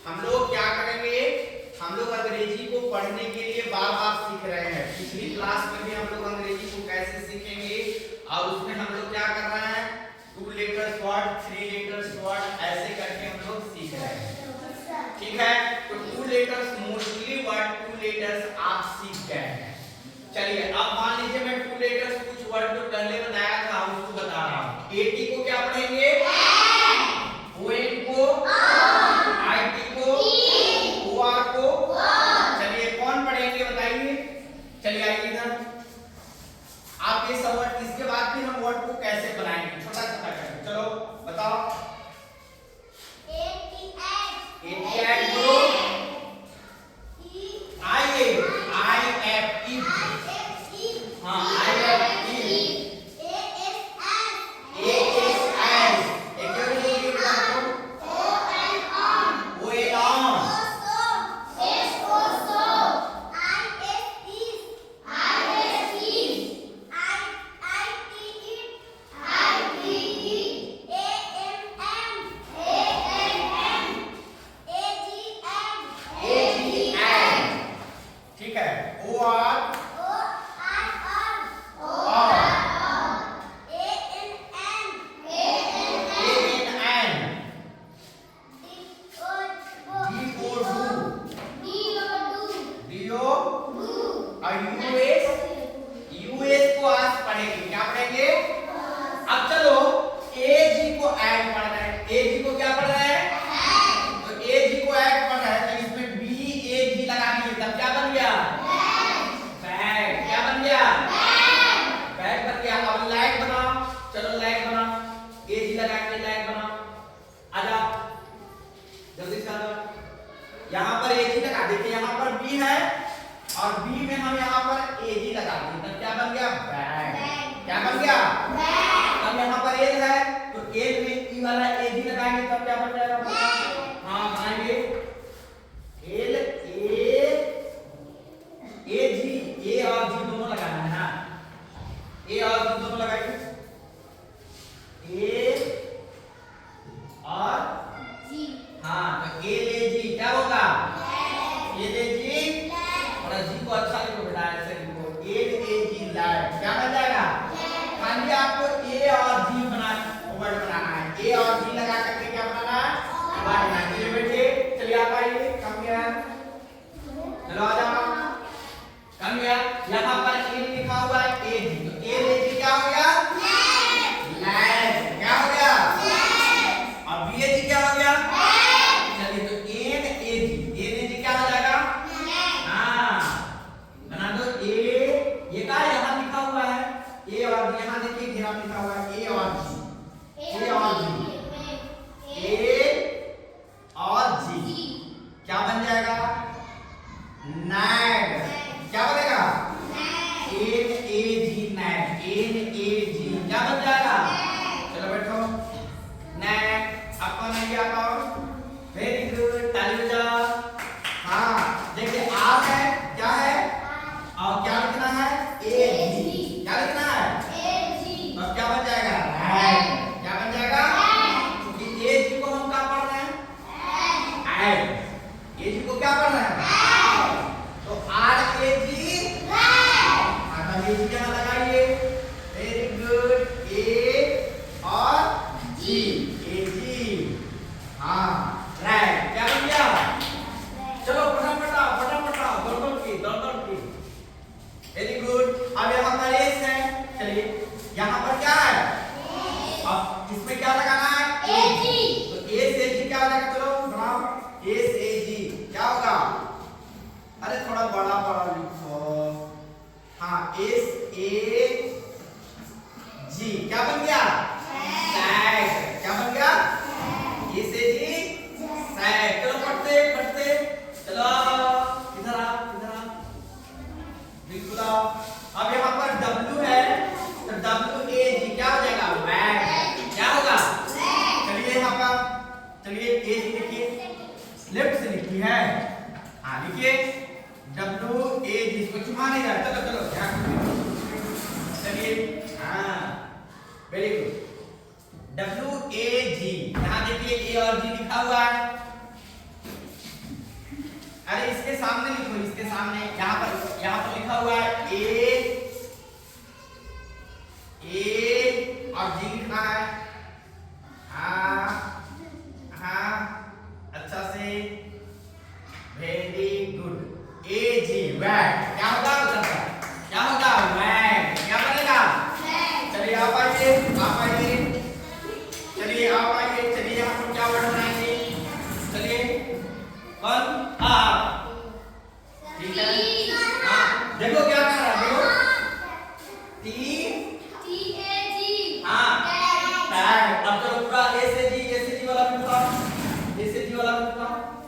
हम लोग क्या करेंगे, हम लोग अंग्रेजी को पढ़ने के लिए बार बार सीख रहे हैं। पिछली क्लास में भी हम लोग अंग्रेजी को कैसे सीखेंगे और उसमें हम लोग क्या कर रहे हैं, 2 लेटर्स वर्ड, 3 लेटर्स वर्ड ऐसे करके हम लोग सीख रहे हैं। ठीक है, तो 2 लेटर्स मोस्टली वर्ड 2 लेटर्स आप सीख गए हैं। चलिए अब मान लीजिए मैं 2 लेटर्स कुछ वर्ड जो पहले बताया था उसको बता रहा हूँ। एटी को क्या पढ़ेंगे, ओएन को, आईटी को, ओआर को। चलिए कौन पढ़ेंगे बताइए। चलिए आइए इधर, आप ये सब वर्ड, इसके बाद फिर हम वर्ड को कैसे बनाएंगे छोटा छोटा करके। चलो बताओ। बोलो, आई एफ ई, हाँ आई एफ ई, यूएस को आज पढ़ेंगे। क्या पढ़ेंगे? अब चलो एजी को ऐड पढ़ रहे हैं। एजी को क्या पढ़ रहे हैं? तो एजी को ऐड पढ़ रहे हैं तो इसमें बी एजी लगाएंगे तब क्या बन गया? बैग। क्या बन गया? बैग बन गया। अब लैग बनाओ, चलो लैग बनाओ, एजी लगाएंगे लैग बनाओ। आ जाओ जल्दी से आ जाओ। यहाँ पर एजी लगा देते, यहाँ पर बी है और बी में हम यहाँ पर एजी लगा दें तब क्या बन गया? बैग। क्या बन गया? बैग। अब यहाँ पर एल है तो एल में ई वाला एजी लगाएंगे तब क्या बन जाएगा? हाँ बनाएंगे एल ए एजी, ए और जी दोनों लगाना है ना, ए और जी दोनों लगाएंगे, ए और जी। हाँ तो एल ए जी क्या होगा? एल ए जी, और जी को अच्छा लिखो बेटा, ऐसे लिखो एल ए जी लैब। क्या बन जाएगा? खाली आपको ए और जी वर्ड बनाना है। ए और जी लगा करके क्या बनाना है? वर्ड बनाना है। बेटे चलिए आप आइए, कम गया, चलो आ जाओ, कम गया। यहाँ पर ए लिखा हुआ है ए जी, तो ए ए जी क्या हो गया? लैब। क्या हो गया? और बी ए जी क्या हो गया? चलिए तो N A ji, N A G क्या हो जाएगा? बना दो ए, ये का यहाँ लिखा हुआ है ए और यहाँ देखिए घेरा लिखा हुआ है ए और जी, ए और जी, ए और जी क्या बन जाएगा? नैग। क्या बनेगा? N A G NAG, N A G क्या बन जाएगा? चलो बैठो नैग। आपको नहीं आता? वेरी गुड, ताली बजाओ। हाँ देखिए आर है, क्या है और क्या लिखना है? ए जी। क्या लिखना है? ए जी। तो क्या बन जाएगा? ऐड। क्या बन जाएगा? क्योंकि ए जी को हम क्या पढ़ रहे हैं? ऐड। ए जी को क्या पढ़ रहे हैं? ऐड। तो आर ए जी अब ए जी यहाँ लगाइए। वेरी गुड, ए और जी, ए जी। हाँ राइट। क्या बन गया? चलो फटाफट आओ, फटाफट आओ, दौड़ की। Very good. अब यहाँ पर एस है, चलिए यहाँ पर क्या है? अब इसमें क्या लगाना है? एजी। तो एस एजी क्या हो जाएगा? चलो बनाओ एस एजी क्या होगा? अरे थोड़ा बड़ा बड़ा लिखो। हाँ एस ए जी क्या बन गया? सैग। क्या बन गया? एस ए जी सैग। चलो पढ़ते पढ़ते चलो इधर आ, इधर आ, बिल्कुल आओ। अब यहाँ पर W है तो W A G क्या हो जाएगा? बैग। क्या होगा? चलिए यहाँ पर, चलिए ए जी लिखिए, लेफ्ट से लिखी है, हाँ लिखिए W A G, इसको छुपा नहीं रहा। चलो चलो चलिए, हाँ very good. W A G, यहाँ देखिए ए और जी लिखा हुआ है। अरे इसके सामने लिखो, इसके सामने यहाँ पर लिखा हुआ है ए और जी लिखना है। हाँ हाँ, अच्छा से, वेरी गुड। ए जी वैग, क्या होगा बच्चा, क्या होगा वैग, क्या बनेगा। चलिए आप आइए, आप आइए, चलिए आप आइए, चलिए हम लोग क्या वर्ड बनाएंगे, चलिए कौन आप, ठीक है। हाँ देखो क्या कर रहा है, देखो हाँ टैग। अब चलो पूरा ए से जी वाला भी बताओ, ए से जी वाला भी बताओ।